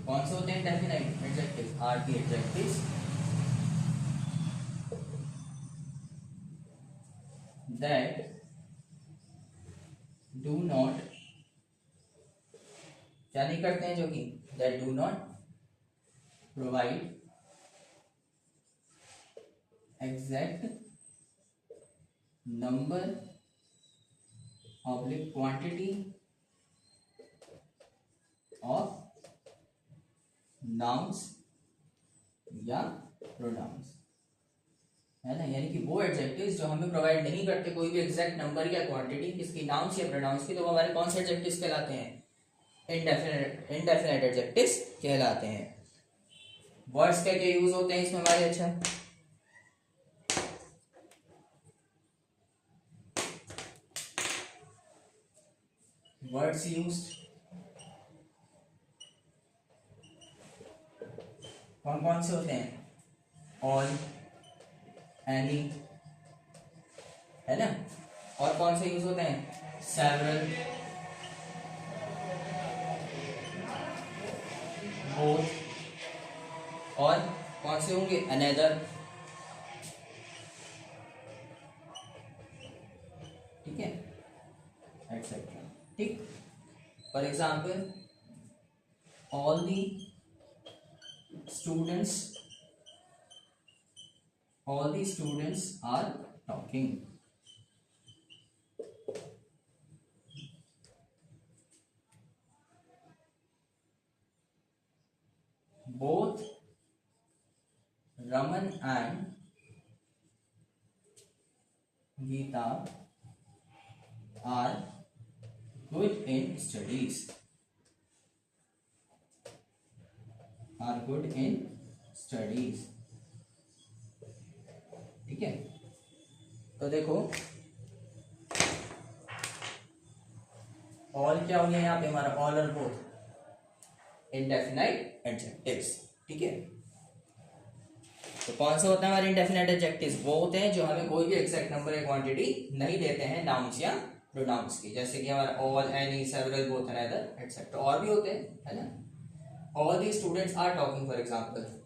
कौन से होते हैं indefinite adjective? Are the adjectives that do not, क्या नहीं करते हैं, जो कि that do not provide exact number oblique quantity of nouns या प्रोनाउंस, है ना। यानी कि वो एडजेक्टिव्स जो हमें प्रोवाइड नहीं करते कोई भी एग्जैक्ट नंबर या क्वांटिटी किसकी, नाउन्स या प्रोनाउंस की, तो वो हमारे कौन से एडजेक्टिव्स कहलाते हैं? इंडेफिनेट एडजेक्टिव्स कहलाते हैं। वर्ड्स क्या क्या यूज होते हैं इसमें हमारे? अच्छा, वर्ड्स यूज्ड कौन कौन से होते हैं? ऑल, एनी, है ना। और कौन से यूज होते हैं? सेवरल, बोथ, और कौन से होंगे? अनदर, ठीक है, एटसेट्रा। ठीक, for example all the students, all the students are talking, both Raman and Geeta are good in studies, are good in studies, ठीक है। तो देखो ऑल क्या हो गया यहाँ पे हमारा? ऑल और बोथ इंडेफिनाइट एडजेक्टिव्स, ठीक है। तो कौन सा होता है हमारे इंडेफिनाइट एडजेक्टिव्स? वो होते हैं जो हमें कोई भी एग्जैक्ट नंबर या क्वांटिटी नहीं देते हैं नाउन्स या प्रोनाउंस की, जैसे कि हमारा all, any, several, both, another, etcetera. और भी होते हैं, है ना। All the students are talking, for example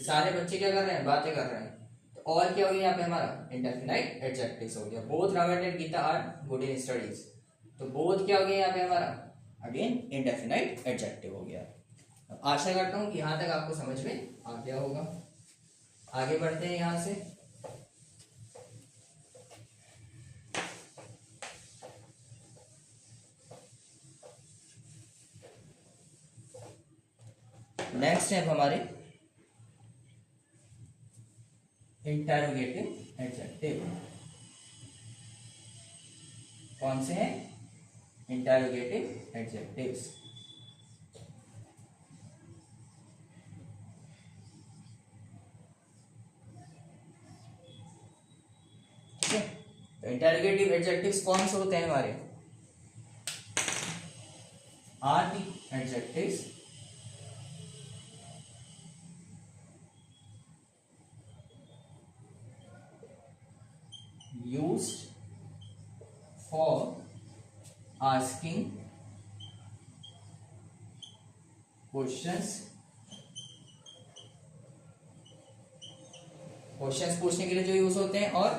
सारे बच्चे क्या कर रहे हैं? बातें कर रहे हैं। तो ऑल क्या हो गया यहाँ पे हमारा? इंडेफिनाइट एडजेक्टिव्स हो गया। Both Raman and Gita are good in studies, तो बोथ क्या हो गया यहाँ पे हमारा? अगेन इंडेफिनाइट एडजेक्टिव हो गया। अब आशा करता हूँ कि यहाँ तक आपको समझ में आ गया होगा। आगे बढ़ते हैं यहाँ से। नेक्स्ट है हमारे इंटरोगेटिव एडजेक्टिव। कौन से हैं? Interrogative adjectives. ठीक है, तो इंटरोगेटिव एडजेक्टिव्स कौन से होते हैं हमारे? Are the adjectives used for asking questions पूछने के लिए जो यूज होते हैं, और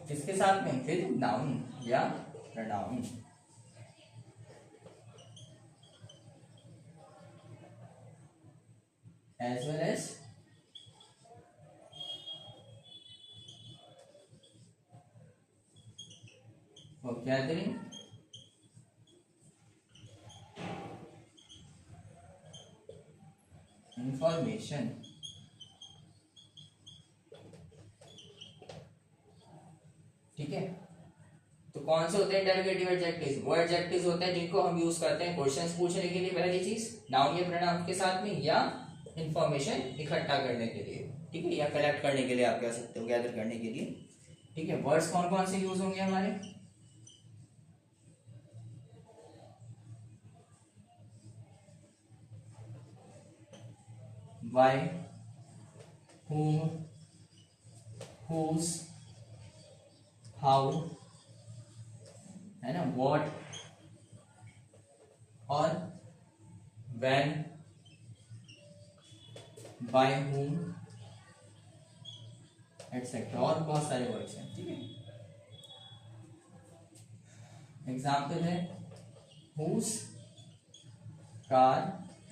किसके साथ में? फिर नाउन या pronoun. As well as for gathering information। ठीक है, तो कौन से होते हैं इंटरोगेटिव एडजेक्टिव्स? वो एडजेक्टिव्स होते हैं जिनको हम यूज करते हैं क्वेश्चंस पूछने के लिए, पहली चीज नाउन या प्रोनाउन के साथ में, या इंफॉर्मेशन इकट्ठा करने के लिए, ठीक है, या कलेक्ट करने के लिए आप कह सकते हो, गैदर करने के लिए। ठीक है, वर्ड्स कौन कौन से यूज होंगे हमारे? why, whom, whose, how, है ना, व्हाट और व्हेन, बाय whom एटसेट्रा, और बहुत सारे वर्ड्स हैं, ठीक है। एग्जाम्पल है whose car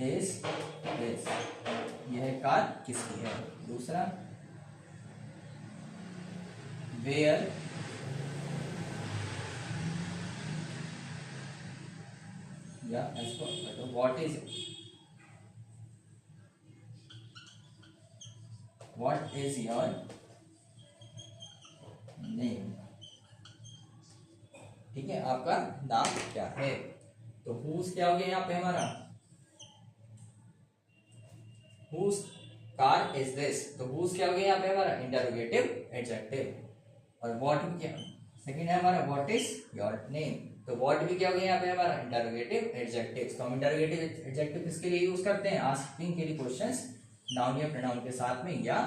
is this, यह कार किसकी है। दूसरा where या इसको व्हाट इज योर नेम, ठीक है, आपका नाम क्या है। तो whose क्या हो गया यहाँ पे हमारा, whose car is this, तो whose क्या हो गया यहाँ पे हमारा इंटरोगेटिव एडजेक्टिव। और what क्या सेकंड है हमारा, what is your name, तो what भी क्या हो गया यहाँ पे हमारा इंटरोगेटिव एडजेक्टिव। तो हम इंटरोगेटिव एडजेक्टिव किसके लिए यूज करते हैं, आस्किंग के लिए क्वेश्चंस नाउन या प्रोनाउन के साथ में, या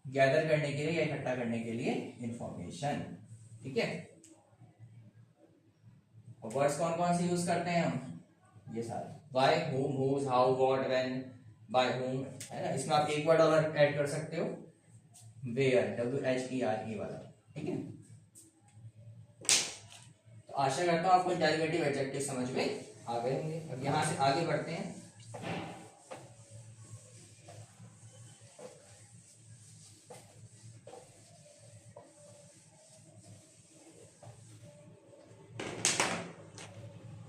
गैदर करने के लिए या इकट्ठा करने के लिए इंफॉर्मेशन, ठीक है। और वर्ड्स कौन कौन से यूज करते हैं हम, ये सारे, bye whom, whose, how, what, when, by whom, है ना। इसमें आप एक वर्ड और ऐड कर सकते हो, where, WHERE वाला, ठीक है। तो आशा करता हूं आपको इंटरोगेटिव एडजेक्टिव समझ में आ गए होंगे। अब यहां से आगे बढ़ते हैं।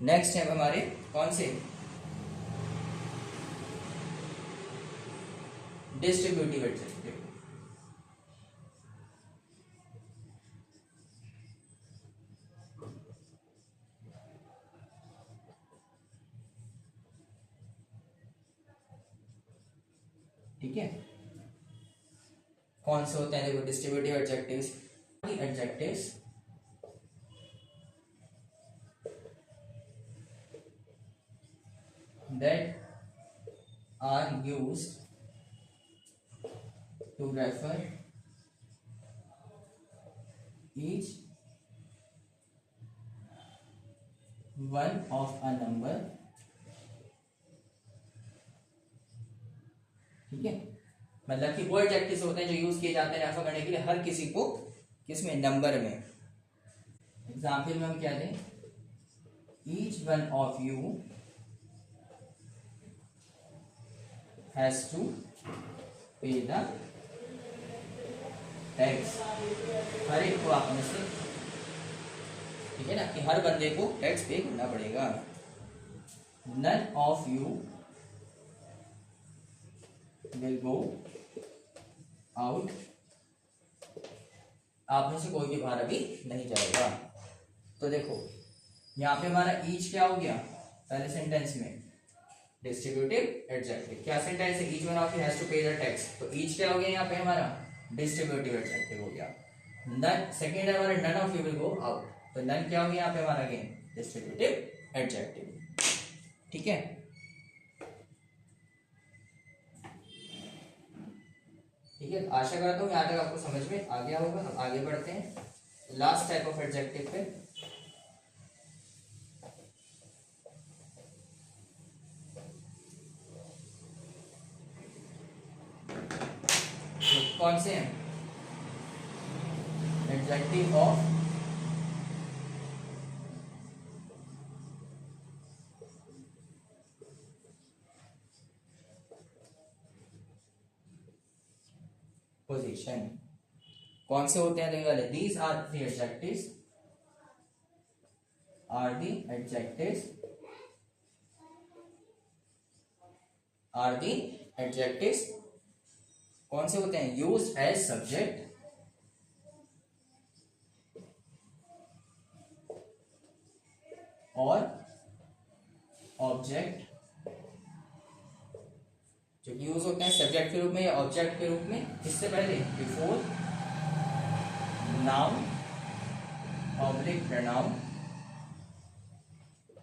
नेक्स्ट है हमारे कौन से, डिस्ट्रीब्यूटिव एडजेक्टिव। ठीक है, कौन से होते हैं, देखो distributive adjectives, adjectives that are used to refer each one of a number, ठीक है। मतलब कि वो एडजेक्टिव्स होते हैं जो यूज किए जाते हैं रेफर करने के लिए हर किसी को, किसमें, नंबर में। एग्जाम्पल में हम क्या दें, each one of you has to pay the tax, हर एक को आप में से, ठीक है ना, कि हर बंदे को टैक्स पे करना पड़ेगा। none of you will go out, आप में से कोई भी बाहर अभी नहीं जाएगा। तो देखो यहाँ पे हमारा ईच क्या हो गया पहले सेंटेंस में, डिस्ट्रीब्यूटिव एडजेक्टिव। क्या सेंटेंस है, each one of you has to pay the tax, तो ईच क्या हो गया यहाँ पे हमारा डिस्ट्रीब्यूटिव एडजेक्टिव हो गया। नन सेकंड है हमारा, none of you will go out, तो नन क्या हो गया यहाँ पे हमारा अगेन डिस्ट्रीब्यूटिव एडजेक्टिव, ठीक है। ठीक है, आशा करता हूँ यहाँ तक आपको समझ में आ गया होगा। हम आगे बढ़ते हैं लास्ट टाइप ऑफ एडजेक्टिव पे। कौन से हैं, एडजेक्टिव ऑफ पोजीशन, कौन से होते हैं, देखने वाले, these are the adjectives, are the adjectives, are the adjectives कौन से होते हैं, यूज्ड एज सब्जेक्ट और ऑब्जेक्ट, जो यूज होते हैं सब्जेक्ट के रूप में या ऑब्जेक्ट के रूप में, इससे पहले before noun oblique pronoun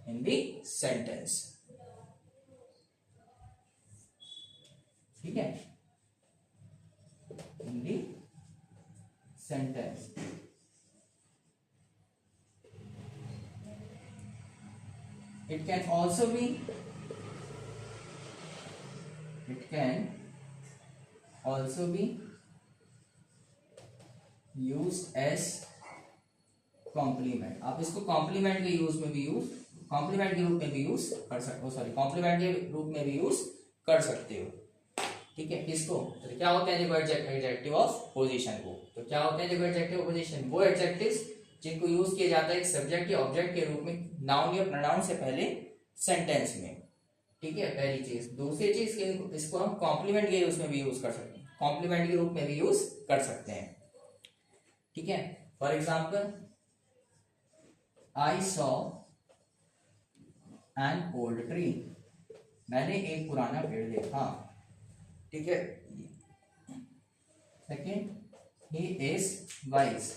in the sentence, ठीक है, in the sentence. It can also be, it can also be used as complement. आप इसको कॉम्प्लीमेंट के यूज में भी कॉम्प्लीमेंट के रूप में भी यूज कर सकते हो, सॉरी कॉम्प्लीमेंट के रूप में भी यूज कर सकते हो। ठीक है, किसको? तो क्या होते हैं देखो एडजेक्टिव ऑफ पोजीशन को। तो क्या होते हैं देखो एडजेक्टिव ऑफ पोजीशन? वो एडजेक्टिव्स जिनको यूज किया जाता है एक सब्जेक्ट या ऑब्जेक्ट के रूप में नाउन या प्रोनाउन से पहले सेंटेंस में। ठीक है, पहली चीज। दूसरी चीज, इसको हम कॉम्प्लीमेंट के यूज में भी यूज कर सकते हैं, कॉम्प्लीमेंट के रूप में भी यूज कर सकते हैं। ठीक है, for example I saw an old tree, मैंने एक पुराना पेड़ देखा। ठीक है, सेकेंड, ही इज वाइज।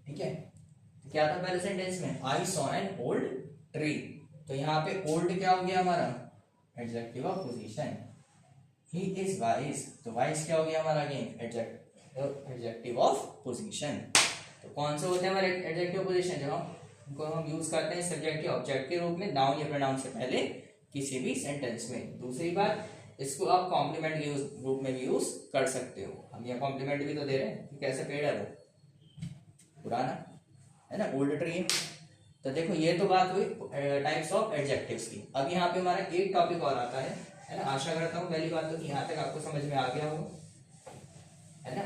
ठीक है, तो क्या था पहले सेंटेंस में? I saw an old tree. तो यहाँ पे ओल्ड क्या हो गया हमारा? Adjective of position. He is wise, तो वाइज क्या हो गया हमारा? Again adjective of position. तो कौन से होते हैं हमारे एडजेक्टिव ऑफ पोजीशन? जब उनको हम यूज करते हैं सब्जेक्ट या ऑब्जेक्ट के रूप में नाउन या प्रोनाउन से पहले किसी भी सेंटेंस में। दूसरी बात, इसको आप कॉम्प्लीमेंट के रूप में भी यूज कर सकते हो। हम यहाँ कॉम्प्लीमेंट भी तो दे रहे हैं कि कैसे पेड़ है वो पुराना है ना, ओल्ड ट्री है। तो देखो ये तो बात हुई टाइप्स ऑफ एडजेक्टिव्स की। अब यहाँ पे हमारा एक टॉपिक और आता है ना। आशा करता हूँ पहली बात तो कि यहाँ तक आपको समझ में आ गया हो, है ना।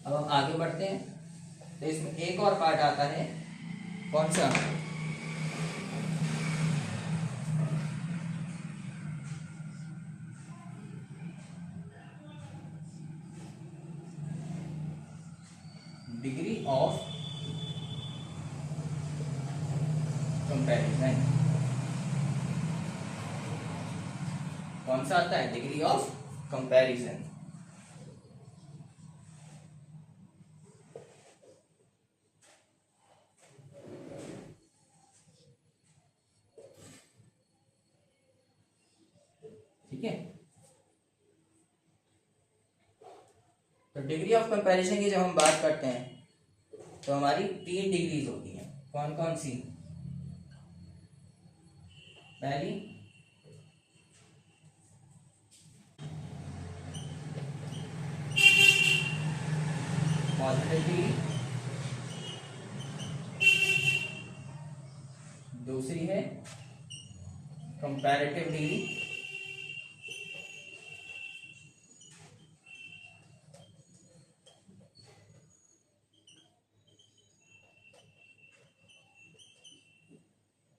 अब हम आगे बढ़ते हैं। तो इसमें एक और पार्ट आता है, कौन सा? Degree of comparison. कौन सा आता है? Degree of comparison. ठीक है, तो डिग्री ऑफ कंपैरिजन की जब हम बात करते हैं तो हमारी 3 डिग्रीज होती हैं। कौन कौन सी? पहली पॉजिटिव डिग्री, दूसरी है कंपैरेटिव डिग्री,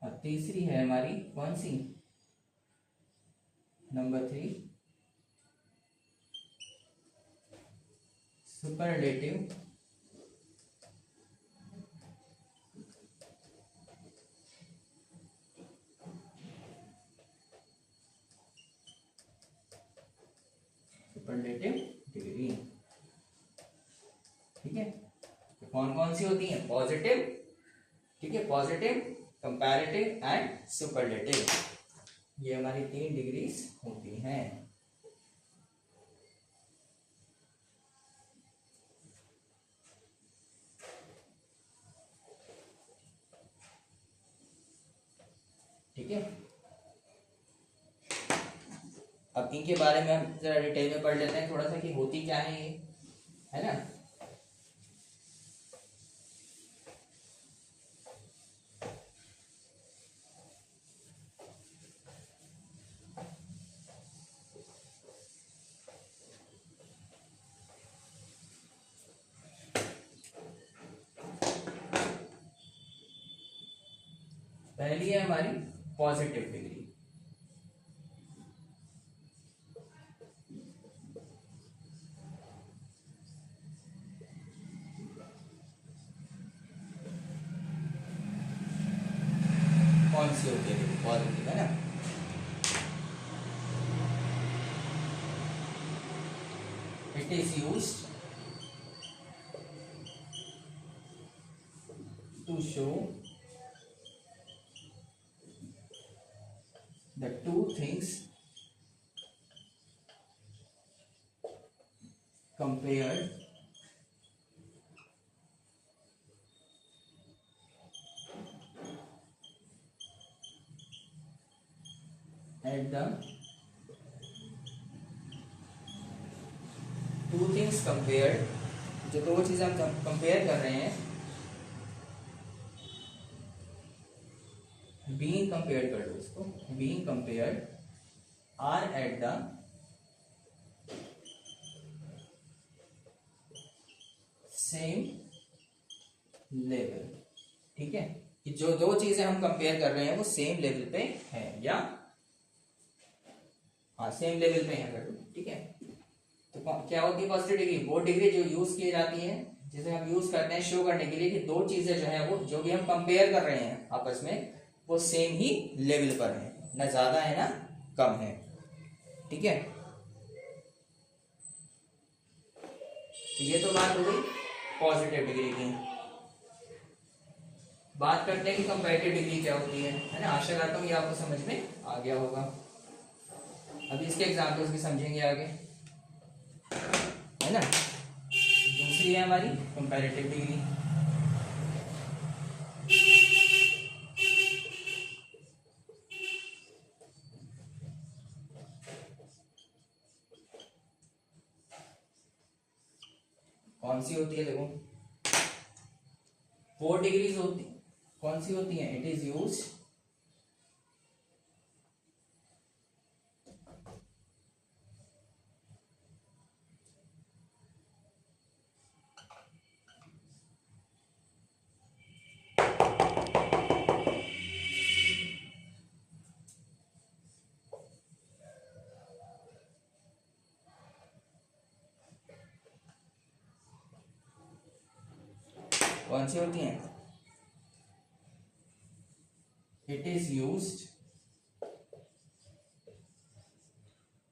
और तीसरी है हमारी कौन सी? Number 3 superlative superlative degree. ठीक है, तो कौन कौन सी होती हैं? पॉजिटिव, ठीक है, पॉजिटिव, कंपैरेटिव एंड सुपरलेटिव। ये हमारी 3 डिग्रीज होती हैं। ठीक है, अब इनके बारे में हम जरा डिटेल में पढ़ लेते हैं थोड़ा सा कि होती क्या है ये, है ना। पहली है हमारी पॉजिटिव डिग्री। कौन सी होती है? पॉजिटिव, है ना। It is used to show the two things compared at the two things compared, जो दो चीजें हम कंपेयर कर रहे हैं, बीइंग कंपेयर्ड कर दो इसको, being compared are at the same level. ठीक है, कि जो दो चीजें हम कंपेयर कर रहे हैं वो सेम लेवल पे है, या हाँ सेम लेवल पे है कर दो। ठीक है, तो क्या होती है पॉजिटिव डिग्री? वो डिग्री जो यूज की जाती है, जिसे हम यूज करते हैं शो करने के लिए कि दो चीजें जो है वो जो भी हम कंपेयर कर रहे हैं आपस में वो सेम ही लेवल पर है, ना ज्यादा है ना कम है। ठीक है, तो ये तो बात हो गई पॉजिटिव डिग्री की। बात करते हैं कि कंपैरेटिव डिग्री क्या होती है ना। आशा करता हूँ ये आपको समझ में आ गया होगा। अभी इसके एग्जाम्पल्स भी समझेंगे आगे, है ना। दूसरी है हमारी कंपैरेटिव डिग्री। कौन सी होती है? देखो 4 डिग्रीज होती, कौन सी होती है? इट इज यूज कौन सी होती है? इट इज यूज्ड,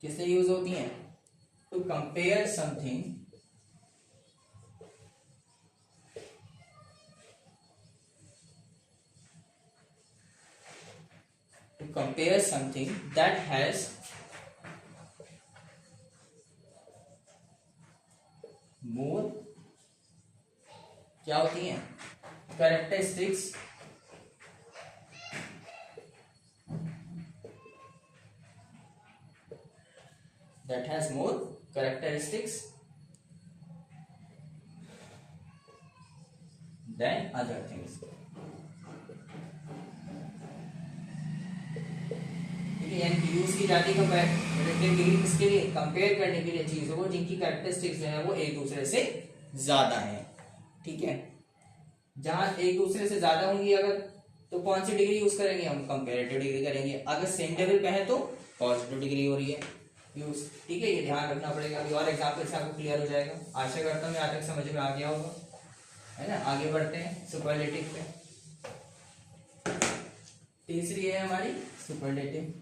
किससे यूज होती है? To compare something, to compare something that has more, क्या होती है? Characteristics that has more characteristics than other things। ठीक है, यानी यूज की जाती है कंपैरेटिव डिग्री किसके लिए? कंपेयर करने के लिए चीजों को जिनकी कैरेक्टरिस्टिक्स जो है वो एक दूसरे से ज्यादा है। ठीक है, जहां एक दूसरे से ज्यादा होंगी अगर, तो कौन सी डिग्री यूज करेंगे? हम कंपैरेटिव डिग्री करेंगे। अगर सेम लेवल पे है तो पॉजिटिव डिग्री हो रही है यूज। ठीक है, ये ध्यान रखना पड़ेगा। अभी और एग्जांपल से आपको क्लियर हो जाएगा। आशा करता हूँ यहाँ तक समझ में आ गया होगा, है ना। आगे बढ़ते हैं सुपरलेटिव पे। तीसरी है हमारी सुपरलेटिव।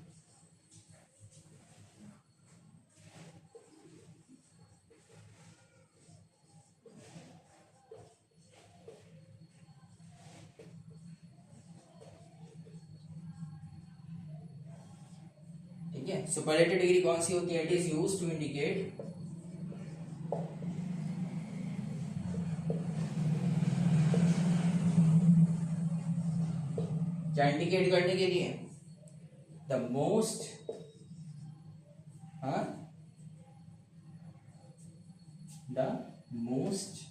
ठीक है, सुपरलेटिव डिग्री कौन सी होती है? It is use to indicate क्या इंडिकेट करने के लिए? द मोस्ट, हाँ, the most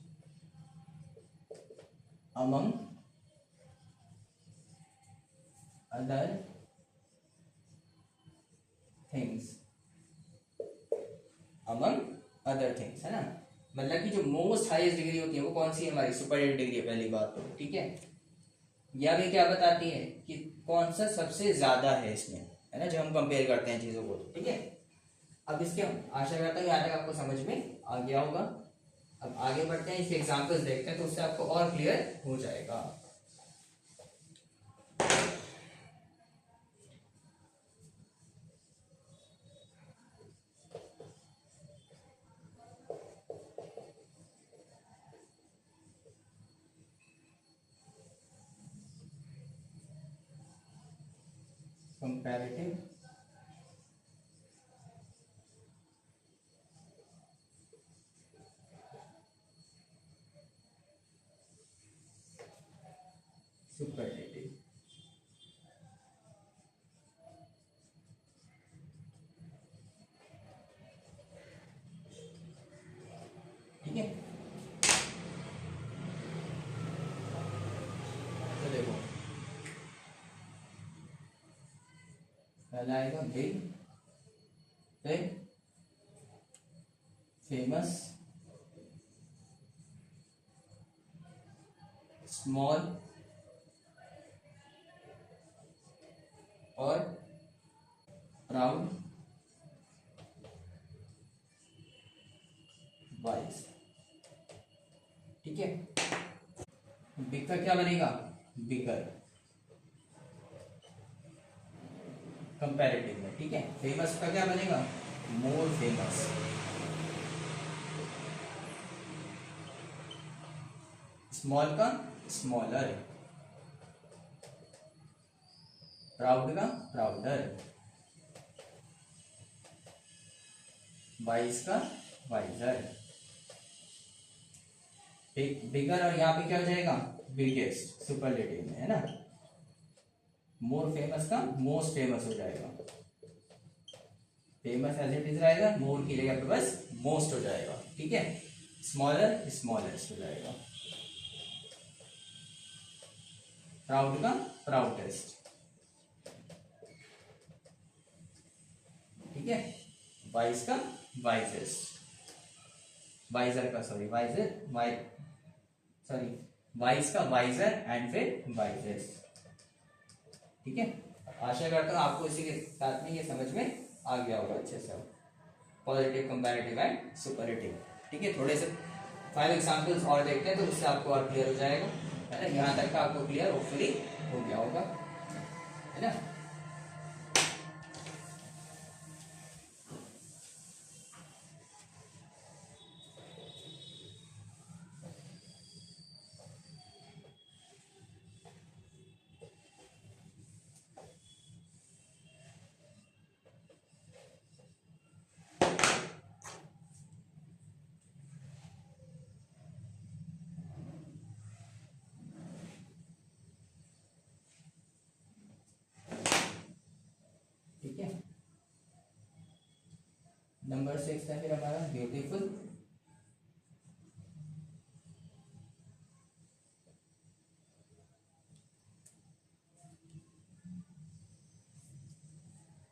among other things, among other things, है ना। मतलब कि जो मोस्ट हाईएस्ट डिग्री होती है वो कौन सी है? हमारी सुपरलेटिव डिग्री है, पहली बात तो। ठीक है, या भी क्या बताती है कि कौन सा सबसे ज्यादा है इसमें, है ना, जो हम कंपेयर करते हैं चीजों को। ठीक है, अब इसके आशा करता हूँ यहाँ तक आपको समझ में आ गया होगा। अब आगे बढ़ते हैं, इसके एग्जांपल्स देखते हैं तो उससे आपको और क्लियर हो जाएगा। Comparative superlative. पहला आएगा बिग, फिर फेमस, स्मॉल और प्राउड, वाइज। ठीक है, बिग का क्या बनेगा? बिगर, कंपैरेटिव में। ठीक है, फेमस का क्या बनेगा? मोर फेमस, स्मॉल का स्मॉलर, प्राउड का प्राउडर, वाइज का वाइजर। बिगर और यहाँ पे क्या हो जाएगा? बिगेस्ट, सुपरलेटिव में, है ना। मोर फेमस का मोस्ट फेमस हो जाएगा, फेमस एज इट इज रहेगा, मोर की जगह पे बस मोस्ट हो जाएगा। ठीक है, स्मॉलर स्मॉलेस्ट हो जाएगा, प्राउड का प्राउडेस्ट। ठीक है, वाइज का वाइजेस्ट, वाइजर का सॉरी वाइजर सॉरी वाइज का वाइजर एंड फिर वाइजेस्ट। ठीक है, आशा करता हूँ आपको इसी के साथ में ये समझ में आ गया होगा अच्छे से। Positive, comparative and superlative. ठीक है, थोड़े से 5 एग्जांपल्स और देखते हैं तो उससे आपको और क्लियर हो जाएगा, है ना। यहाँ तक का आपको क्लियर होपफुली हो गया होगा, है ना। ठीक है, नंबर 6 है फिर हमारा ब्यूटीफुल,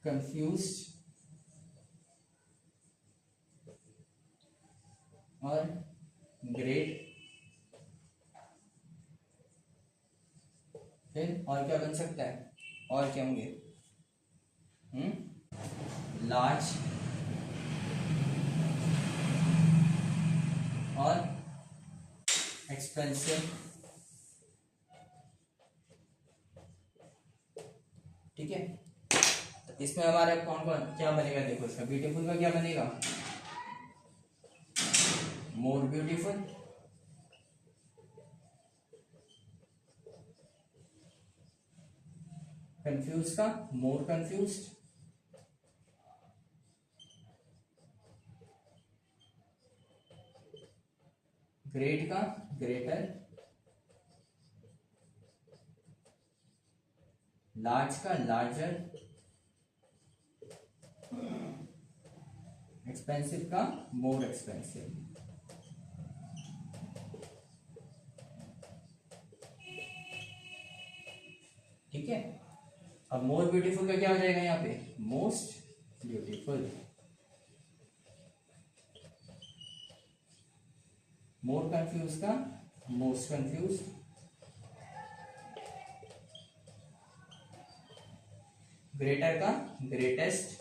कंफ्यूज्ड और ग्रेट। फिर और क्या बन सकता है? और क्या होंगे? लार्ज और एक्सपेंसिव। ठीक है, तो इसमें हमारा कौन कौन क्या बनेगा? देखो, इसका ब्यूटीफुल का क्या बनेगा? मोर ब्यूटीफुल, कंफ्यूज का मोर कंफ्यूज्ड, ग्रेट का ग्रेटर, लार्ज का लार्जर, एक्सपेंसिव का मोर एक्सपेंसिव। ठीक है, अब मोर ब्यूटीफुल का क्या हो जाएगा यहाँ पे? मोस्ट ब्यूटीफुल, मोर कंफ्यूज का मोस्ट कंफ्यूज, ग्रेटर का ग्रेटेस्ट,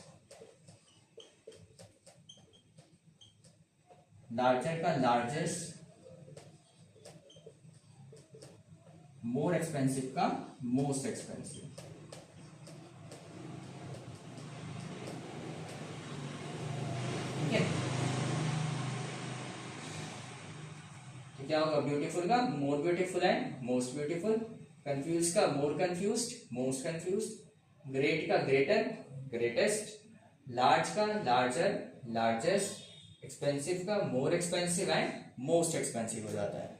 लार्जर का लार्जेस्ट, मोर एक्सपेंसिव का मोस्ट एक्सपेंसिव। ठीक है, तो क्या होगा? ब्यूटीफुल का more beautiful and most beautiful, confuse का मोर कंफ्यूज्ड मोस्ट कंफ्यूज्ड, ग्रेट का ग्रेटर ग्रेटेस्ट, लार्ज का लार्जर लार्जेस्ट, एक्सपेंसिव का more expensive and most expensive हो जाता है।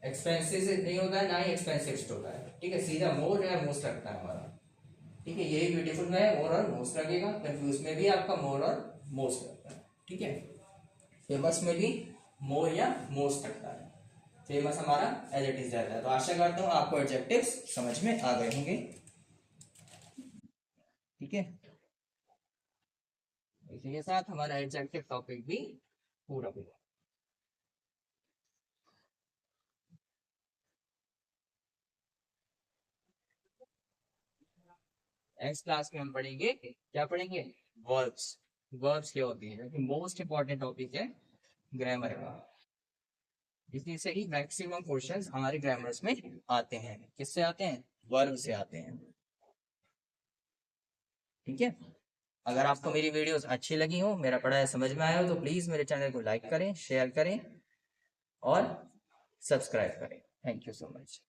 एक्सपेंसिव नहीं होता है, ना ही एक्सपेंसिव होता है। ठीक है, सीधा मोर या मोस्ट रखता है हमारा। ठीक है, यही ब्यूटीफुल में है, मोर और मोस्ट लगेगा। कंफ्यूज में भी आपका मोर और मोस्ट लगता है। ठीक है, फेमस में भी मोर या मोस्ट लगता है। फेमस हमारा एज इट इज रहता है। तो आशा करता हूँ आपको एडजेक्टिव्स समझ में आ गए होंगे। ठीक है। इसी के साथ हमारा एडजेक्टिव टॉपिक भी पूरा हुआ। नेक्स्ट क्लास में हम पढ़ेंगे, क्या पढ़ेंगे, वर्ब्स। वर्ब्स क्या होती है, क्योंकि मोस्ट इंपॉर्टेंट टॉपिक है ग्रामर का। इसी से ही मैक्सिमम क्वेश्चंस हमारे ग्रामर्स में आते हैं। किससे आते हैं, वर्ब से आते हैं। ठीक है, अगर आपको मेरी वीडियोस अच्छी लगी हो, मेरा पढ़ाया समझ में आया हो, तो प्लीज मेरे चैनल को लाइक करें, शेयर करें और सब्सक्राइब करें। Thank you so much.